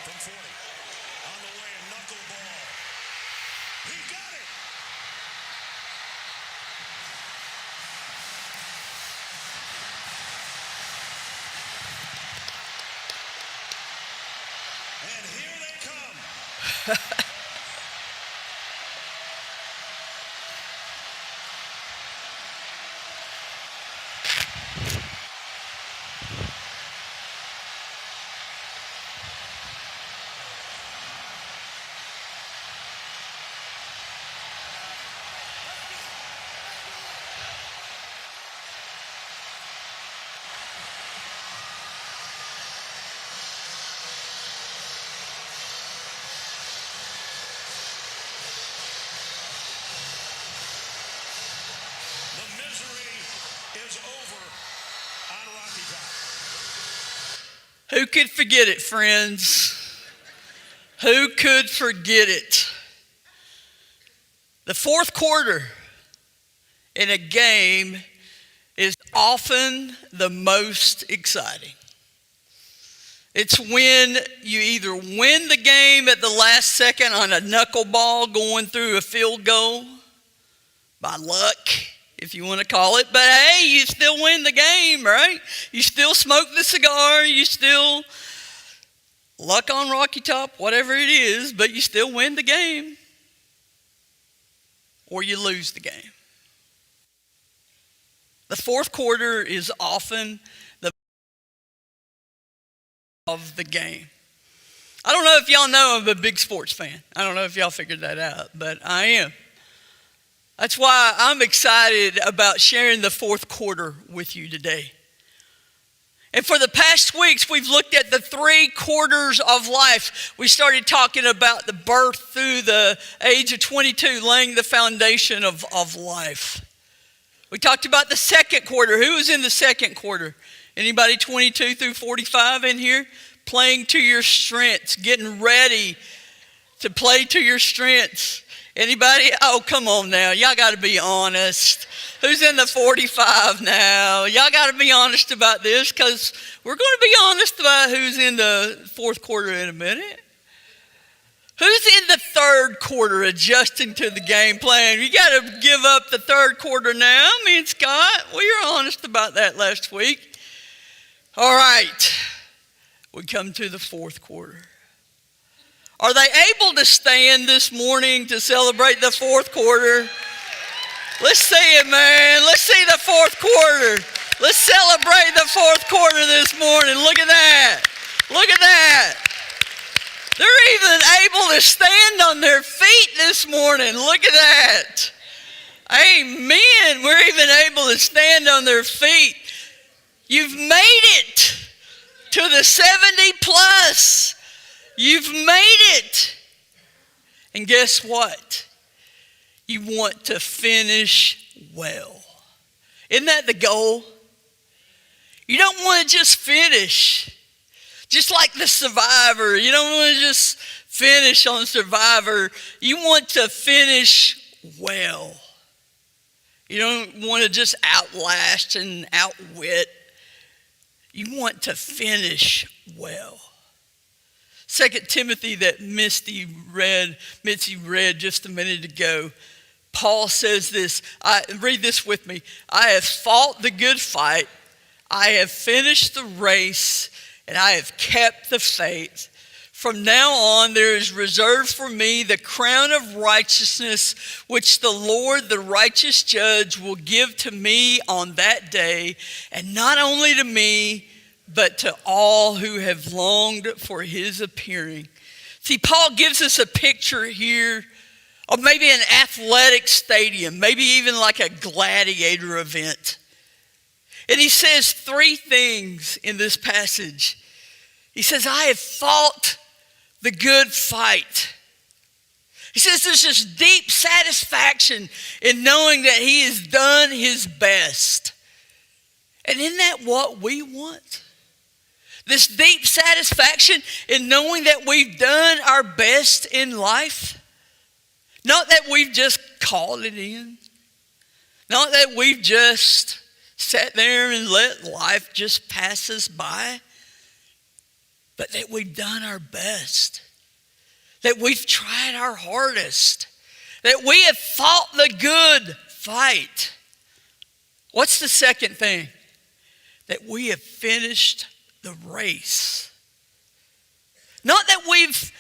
From 40. On the way, a knuckleball. He got it! And here they come. The misery is over on Rocky Top. Who could forget it, friends? Who could forget it? The fourth quarter in a game is often the most exciting. It's when you either win the game at the last second on a knuckleball going through a field goal, by luck, if you want to call it. But hey, you still win the game, right? You still smoke the cigar. You still luck on Rocky Top, whatever it is, but you still win the game. Or you lose the game. The fourth quarter is often the of the game. I don't know if y'all know I'm a big sports fan. I don't know if y'all figured that out, but I am. That's why I'm excited about sharing the fourth quarter with you today. And for the past weeks, we've looked at the 3 quarters of life. We started talking about the birth through the age of 22, laying the foundation of life. We talked about the second quarter. Who was in the second quarter? Anybody 22 through 45 in here? Playing to your strengths, getting ready to play to your strengths. Anybody? Oh, come on now. Y'all got to be honest. Who's in the 45 now? Y'all got to be honest about this, because we're going to be honest about who's in the fourth quarter in a minute. Who's in the third quarter adjusting to the game plan? You got to give up the third quarter now. Me and Scott, we were honest about that last week. All right. We come to the fourth quarter. Are they able to stand this morning to celebrate the fourth quarter? Let's see it, man. Let's see the fourth quarter. Let's celebrate the fourth quarter this morning. Look at that. Look at that. They're even able to stand on their feet this morning. Look at that. Amen. We're even able to stand on their feet. You've made it to the 70 plus. You've made it. And guess what? You want to finish well. Isn't that the goal? You don't want to just finish. Just like the Survivor. You don't want to just finish on Survivor. You want to finish well. You don't want to just outlast and outwit. You want to finish well. 2 Timothy that Mitzi read just a minute ago, Paul says this. Read this with me. I have fought the good fight. I have finished the race, and I have kept the faith. From now on, there is reserved for me the crown of righteousness, which the Lord, the righteous judge, will give to me on that day, and not only to me, but to all who have longed for his appearing. See, Paul gives us a picture here of maybe an athletic stadium, maybe even like a gladiator event. And he says 3 things in this passage. He says, I have fought the good fight. He says there's this deep satisfaction in knowing that he has done his best. And isn't that what we want? This deep satisfaction in knowing that we've done our best in life. Not that we've just called it in. Not that we've just sat there and let life just pass us by. but that we've done our best, that we've tried our hardest, that we have fought the good fight. What's the second thing? That we have finished the race. Not that we've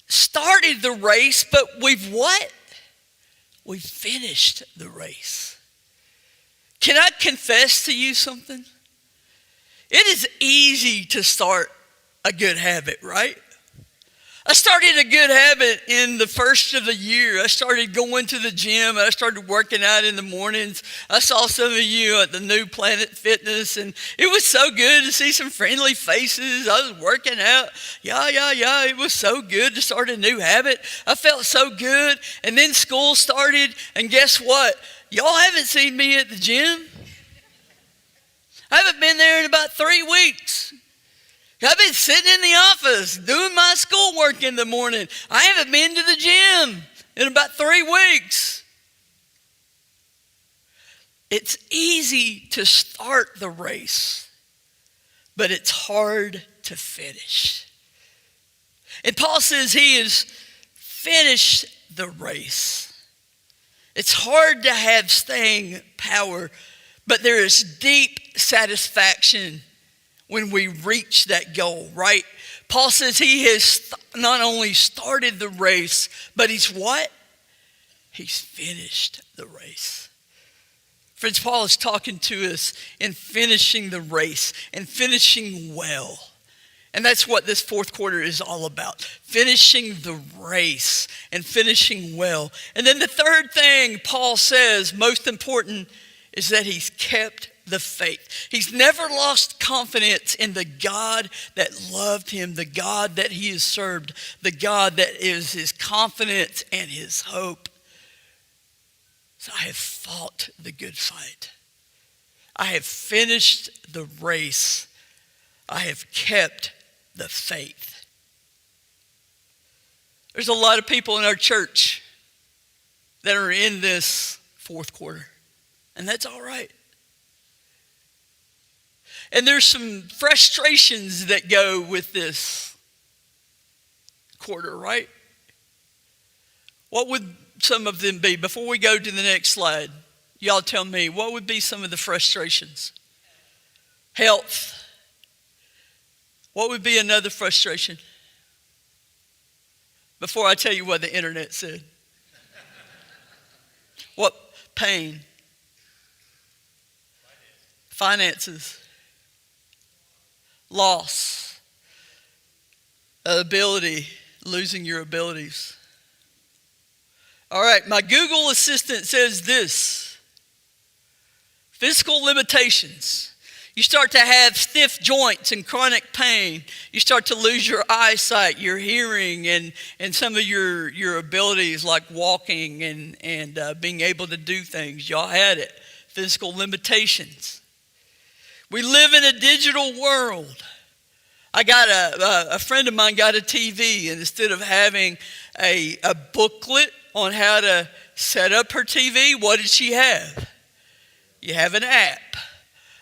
started the race, but we've what? We've finished the race. Can I confess to you something? It is easy to start a good habit, right? I started a good habit in the first of the year. I started going to the gym. I started working out in the mornings. I saw some of you at the new Planet Fitness, and it was so good to see some friendly faces. I was working out. Yeah. It was so good to start a new habit. I felt so good. And then school started, and guess what? Y'all haven't seen me at the gym. I haven't been there in about 3 weeks. I've been sitting in the office doing my schoolwork in the morning. I haven't been to the gym in about 3 weeks. It's easy to start the race, but it's hard to finish. And Paul says he has finished the race. It's hard to have staying power, but there is deep satisfaction when we reach that goal, right? Paul says he has not only started the race, but he's what? He's finished the race. Friends, Paul is talking to us in finishing the race and finishing well. And that's what this fourth quarter is all about. Finishing the race and finishing well. And then the third thing Paul says, most important, is that he's kept the faith. He's never lost confidence in the God that loved him, the God that he has served, the God that is his confidence and his hope. So I have fought the good fight. I have finished the race. I have kept the faith. There's a lot of people in our church that are in this fourth quarter, and that's all right. And there's some frustrations that go with this quarter, right? What would some of them be? Before we go to the next slide, y'all tell me, what would be some of the frustrations? Health. What would be another frustration? Before I tell you what the internet said. What? Pain. Finances. Loss, ability, losing your abilities. All right, my Google Assistant says this: physical limitations. You start to have stiff joints and chronic pain. You start to lose your eyesight, your hearing, and some of your abilities like walking and being able to do things. Y'all had it. Physical limitations. We live in a digital world. I got a friend of mine got a TV, and instead of having a booklet on how to set up her TV, what did she have? You have an app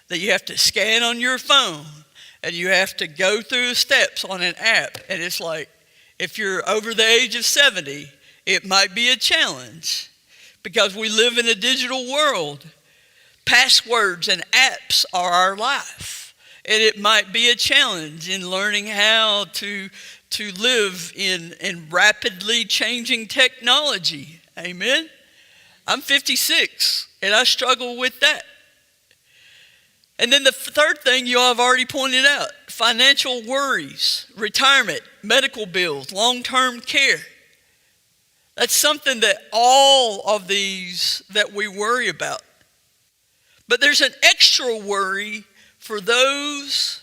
that you have to scan on your phone, and you have to go through the steps on an app. And it's like, if you're over the age of 70, it might be a challenge because we live in a digital world. Passwords and apps are our life. And it might be a challenge in learning how to live in rapidly changing technology. Amen? I'm 56, and I struggle with that. And then the third thing you all have already pointed out, financial worries, retirement, medical bills, long-term care. That's something that all of these that we worry about. But there's an extra worry for those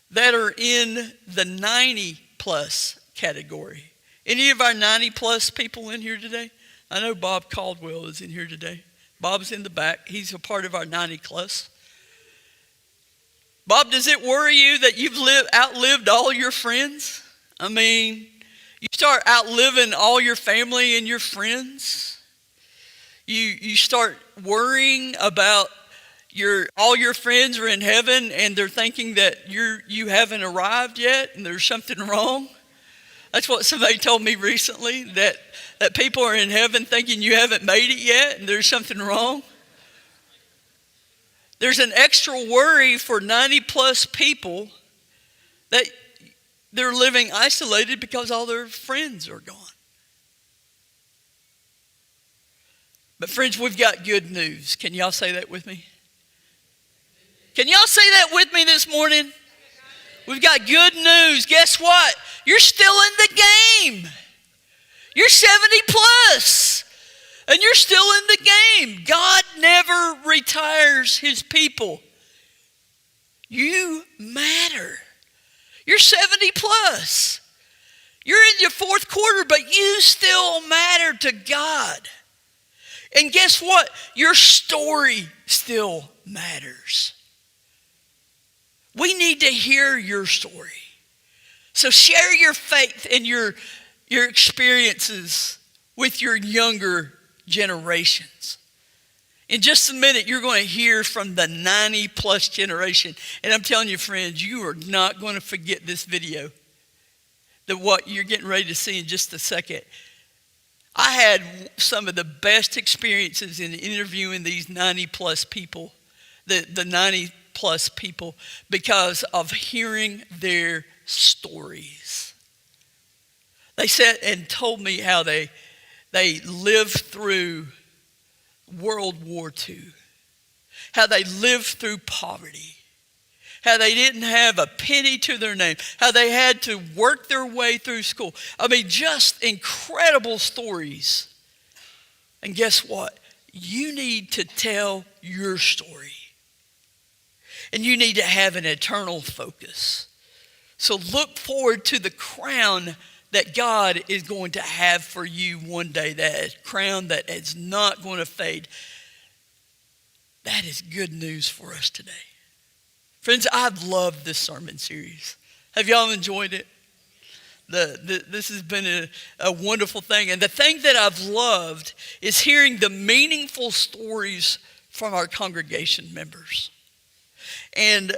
that are in the 90 plus category. Any of our 90 plus people in here today? I know Bob Caldwell is in here today. Bob's in the back. He's a part of our 90 plus. Bob, does it worry you that you've outlived all your friends? I mean, you start outliving all your family and your friends. You start worrying about all your friends are in heaven and they're thinking that you haven't arrived yet and there's something wrong. That's what somebody told me recently, that people are in heaven thinking you haven't made it yet and there's something wrong. There's an extra worry for 90 plus people that they're living isolated because all their friends are gone. But friends, we've got good news. Can y'all say that with me? Can y'all say that with me this morning? We've got good news. Guess what? You're still in the game. You're 70 plus. And you're still in the game. God never retires his people. You matter. You're 70 plus. You're in your fourth quarter, but you still matter to God. And guess what? Your story still matters. We need to hear your story. So share your faith and your experiences with your younger generations. In just a minute, you're going to hear from the 90 plus generation. And I'm telling you, friends, you are not going to forget this video. What you're getting ready to see in just a second. I had some of the best experiences in interviewing these 90 plus people, the 90 plus people, because of hearing their stories. They said and told me how they lived through World War II, how they lived through poverty, how they didn't have a penny to their name, how they had to work their way through school. I mean, just incredible stories. And guess what? You need to tell your story. And you need to have an eternal focus. So look forward to the crown that God is going to have for you one day. That crown that is not going to fade. That is good news for us today. Friends, I've loved this sermon series. Have y'all enjoyed it? This has been a wonderful thing. And the thing that I've loved is hearing the meaningful stories from our congregation members. And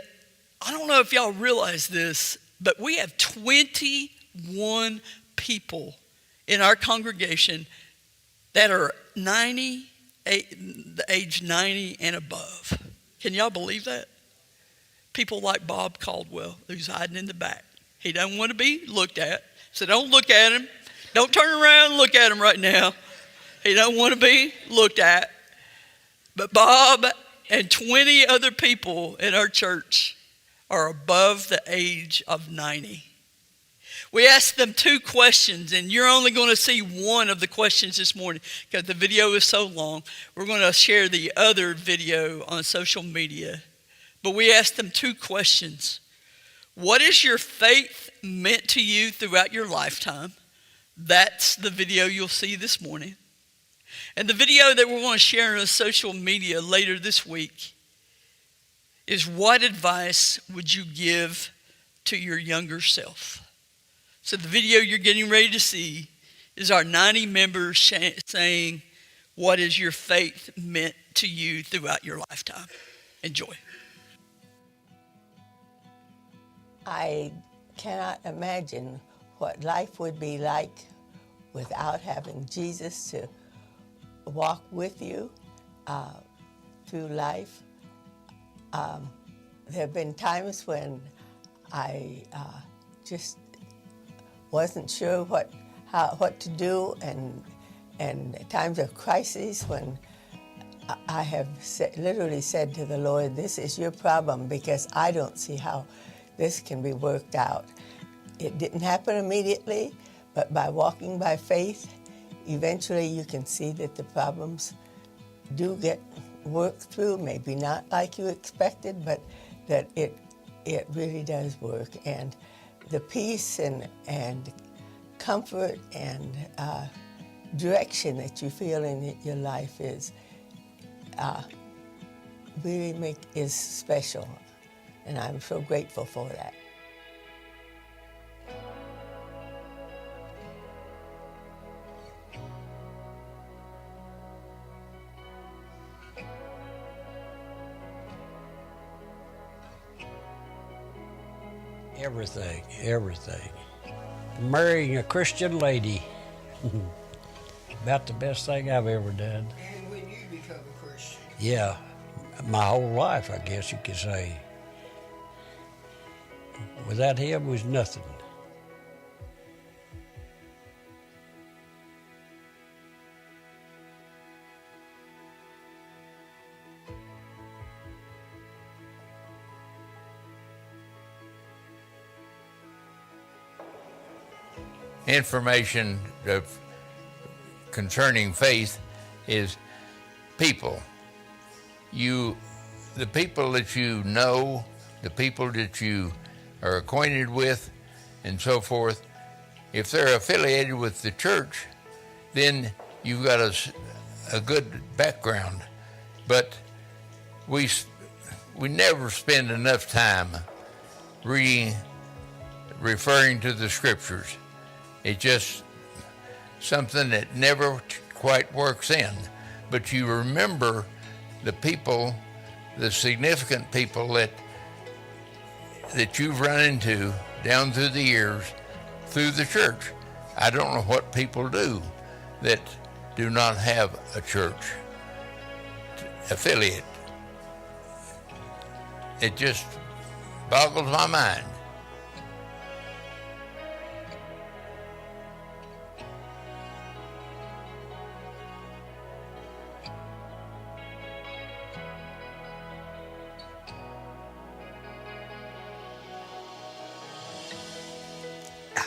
I don't know if y'all realize this, but we have 21 people in our congregation that are age 90 and above. Can y'all believe that? People like Bob Caldwell, who's hiding in the back. He doesn't want to be looked at. So don't look at him. Don't turn around and look at him right now. He don't want to be looked at. But Bob and 20 other people in our church are above the age of 90. We asked them 2 questions, and you're only going to see one of the questions this morning because the video is so long. We're going to share the other video on social media. But we asked them 2 questions. What is your faith meant to you throughout your lifetime? That's the video you'll see this morning. And the video that we're going to share on social media later this week is, what advice would you give to your younger self? So the video you're getting ready to see is our 90 members saying, what is your faith meant to you throughout your lifetime? Enjoy. I cannot imagine what life would be like without having Jesus to walk with you through life. There have been times when I just wasn't sure what to do, and times of crisis when I have literally said to the Lord, this is your problem because I don't see how this can be worked out. It didn't happen immediately, but by walking by faith, eventually you can see that the problems do get worked through, maybe not like you expected, but that it really does work. And the peace and comfort and direction that you feel in your life is is special. And I'm so grateful for that. Everything, everything. Marrying a Christian lady. About the best thing I've ever done. And when you become a Christian. Yeah, my whole life, I guess you could say. Without him was nothing. Information concerning faith is people. The people that you know, the people that you are acquainted with, and so forth, if they're affiliated with the church, then you've got a good background. But we never spend enough time referring to the scriptures. It's just something that never quite works in. But you remember the people, the significant people that you've run into down through the years through the church. I don't know what people do that do not have a church affiliate. It just boggles my mind.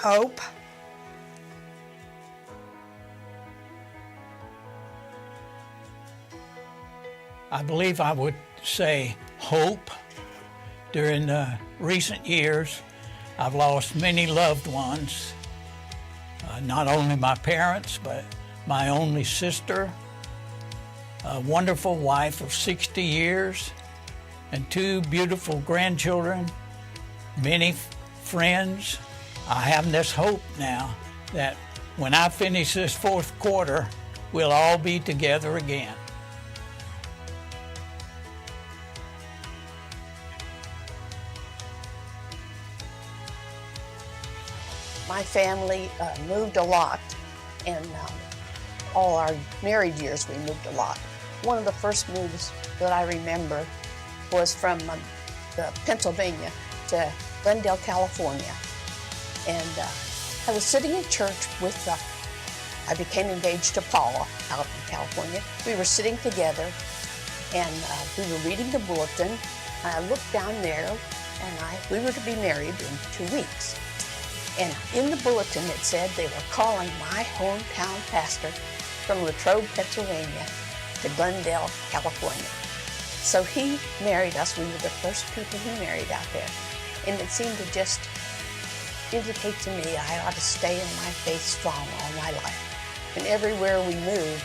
Hope. I believe I would say hope. During recent years, I've lost many loved ones, not only my parents, but my only sister, a wonderful wife of 60 years, and 2 beautiful grandchildren, many friends. I have this hope now that when I finish this 4th quarter, we'll all be together again. My family moved a lot, and all our married years we moved a lot. One of the first moves that I remember was from Pennsylvania to Glendale, California. And I was sitting in church with, I became engaged to Paula out in California. We were sitting together, and we were reading the bulletin. And I looked down there, and we were to be married in 2 weeks. And in the bulletin it said they were calling my hometown pastor from Latrobe, Pennsylvania to Glendale, California. So he married us. We were the first people he married out there. And it seemed to just indicate to me I ought to stay in my faith strong all my life. And everywhere we moved,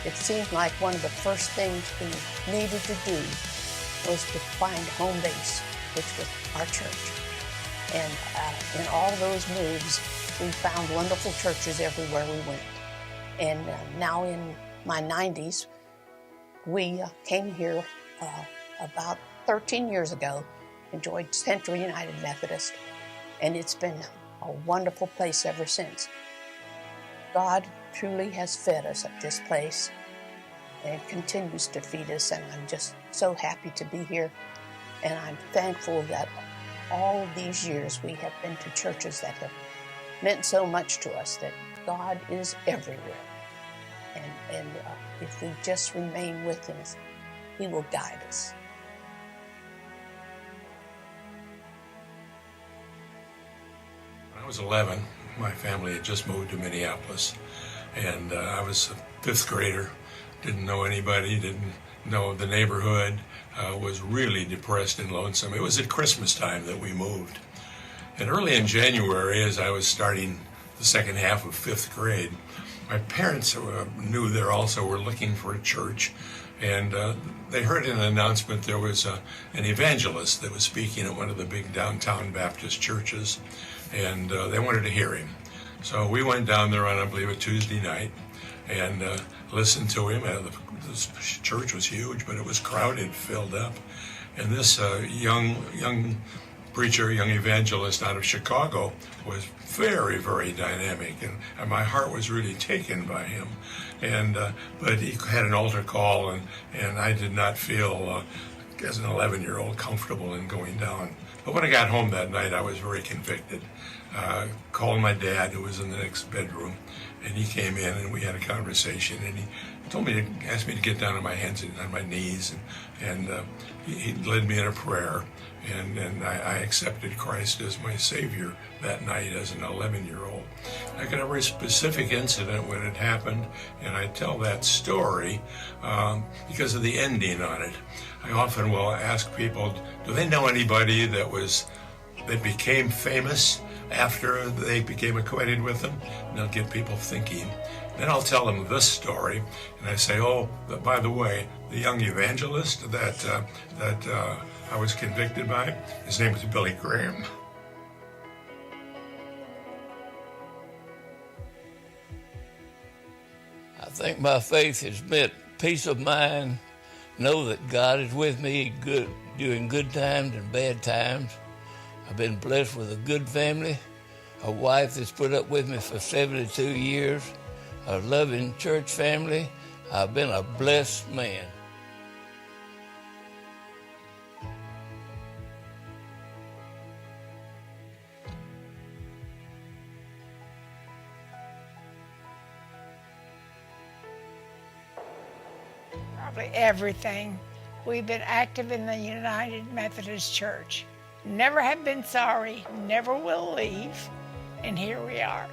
it seemed like one of the first things we needed to do was to find home base, which was our church. And in all those moves, we found wonderful churches everywhere we went. And now in my 90s, we came here about 13 years ago and joined Central United Methodist. And it's been a wonderful place ever since. God truly has fed us at this place and continues to feed us, and I'm just so happy to be here. And I'm thankful that all of these years we have been to churches that have meant so much to us, that God is everywhere. And if we just remain with Him, He will guide us. When I was 11, my family had just moved to Minneapolis, and I was a 5th grader, didn't know anybody, didn't know the neighborhood, was really depressed and lonesome. It was at Christmas time that we moved. And early in January, as I was starting the second half of 5th grade, my parents knew they also were looking for a church, and they heard an announcement there was an evangelist that was speaking at one of the big downtown Baptist churches, and they wanted to hear him. So we went down there on, I believe, a Tuesday night and listened to him. This church was huge, but it was crowded, filled up. And this young preacher, young evangelist out of Chicago, was very, very dynamic, and my heart was really taken by him. And but he had an altar call, and I did not feel, as an 11-year-old, comfortable in going down. But when I got home that night, I was very convicted. Called my dad, who was in the next bedroom, and he came in, and we had a conversation, and he asked me to get down on my hands and on my knees, and he led me in a prayer, and I accepted Christ as my Savior that night as an 11-year-old. I got a very specific incident when it happened, and I tell that story because of the ending on it. I often will ask people, do they know anybody that became famous after they became acquainted with them? And they'll get people thinking. Then I'll tell them this story, and I say, oh, by the way, the young evangelist that I was convicted by, his name was Billy Graham. I think my faith has meant peace of mind, know that God is with me during good times and bad times. I've been blessed with a good family, a wife that's put up with me for 72 years, a loving church family. I've been a blessed man. Probably everything. We've been active in the United Methodist Church. Never have been sorry, never will leave, and here we are.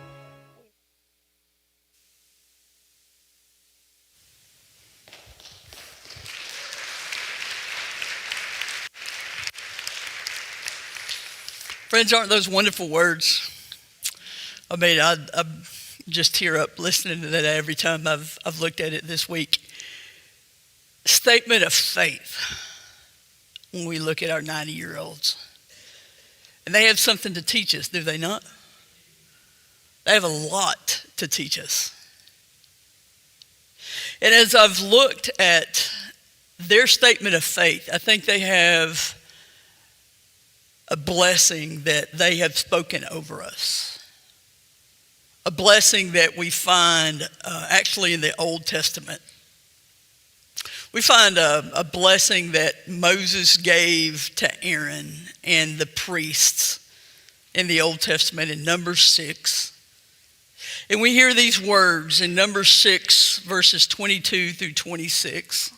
Friends, aren't those wonderful words? I mean, I just tear up listening to that every time I've looked at it this week. Statement of faith when we look at our 90-year-olds. And they have something to teach us, do they not? They have a lot to teach us. And as I've looked at their statement of faith, I think they have a blessing that they have spoken over us. A blessing that we find actually in the Old Testament. We find a blessing that Moses gave to Aaron and the priests in the Old Testament in Numbers 6. And we hear these words in Numbers 6, verses 22 through 26.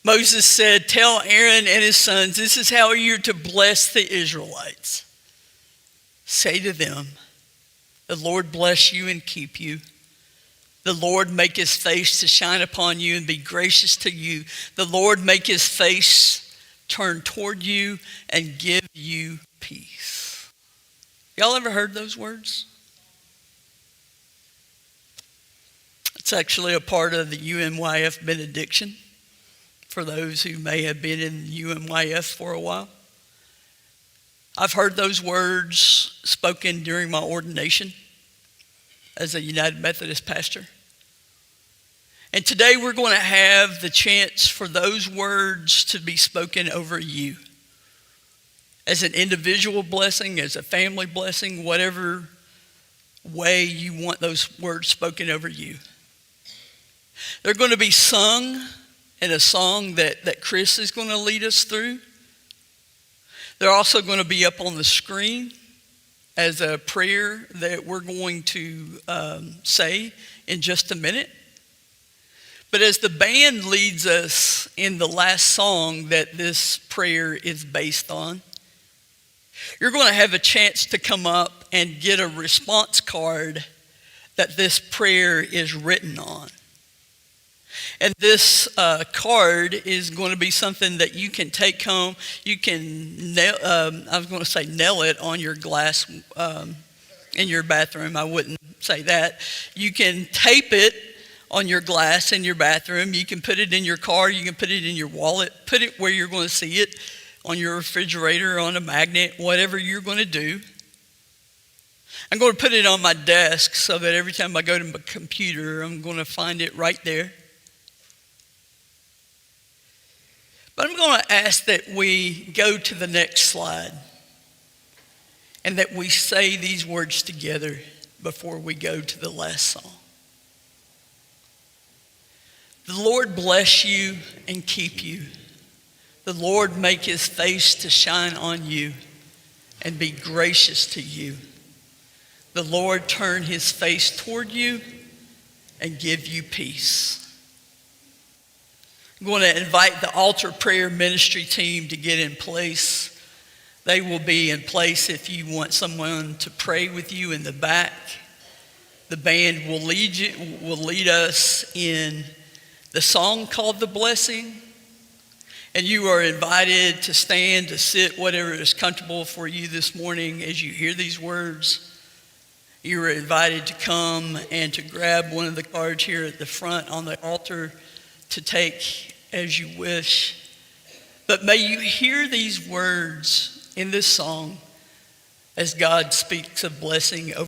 Moses said, "Tell Aaron and his sons, this is how you're to bless the Israelites. Say to them, the Lord bless you and keep you. The Lord make his face to shine upon you and be gracious to you. The Lord make his face turn toward you and give you peace." Y'all ever heard those words? It's actually a part of the UMYF benediction for those who may have been in UMYF for a while. I've heard those words spoken during my ordination as a United Methodist pastor. And today we're going to have the chance for those words to be spoken over you as an individual blessing, as a family blessing, whatever way you want those words spoken over you. They're going to be sung in a song that Chris is going to lead us through. They're also going to be up on the screen as a prayer that we're going to say in just a minute. But as the band leads us in the last song that this prayer is based on, you're going to have a chance to come up and get a response card that this prayer is written on. And this card is going to be something that you can take home. You can nail it on your glass in your bathroom. I wouldn't say that. You can tape it on your glass in your bathroom. You can put it in your car. You can put it in your wallet. Put it where you're going to see it, on your refrigerator, on a magnet, whatever you're going to do. I'm going to put it on my desk so that every time I go to my computer, I'm going to find it right there. But I'm going to ask that we go to the next slide and that we say these words together before we go to the last song. The Lord bless you and keep you. The Lord make his face to shine on you and be gracious to you. The Lord turn his face toward you and give you peace. I'm going to invite the altar prayer ministry team to get in place. They will be in place if you want someone to pray with you in the back. The band will lead us in the song called The Blessing. And you are invited to stand, to sit, whatever is comfortable for you this morning as you hear these words. You are invited to come and to grab one of the cards here at the front on the altar to take as you wish. But may you hear these words in this song as God speaks of blessing over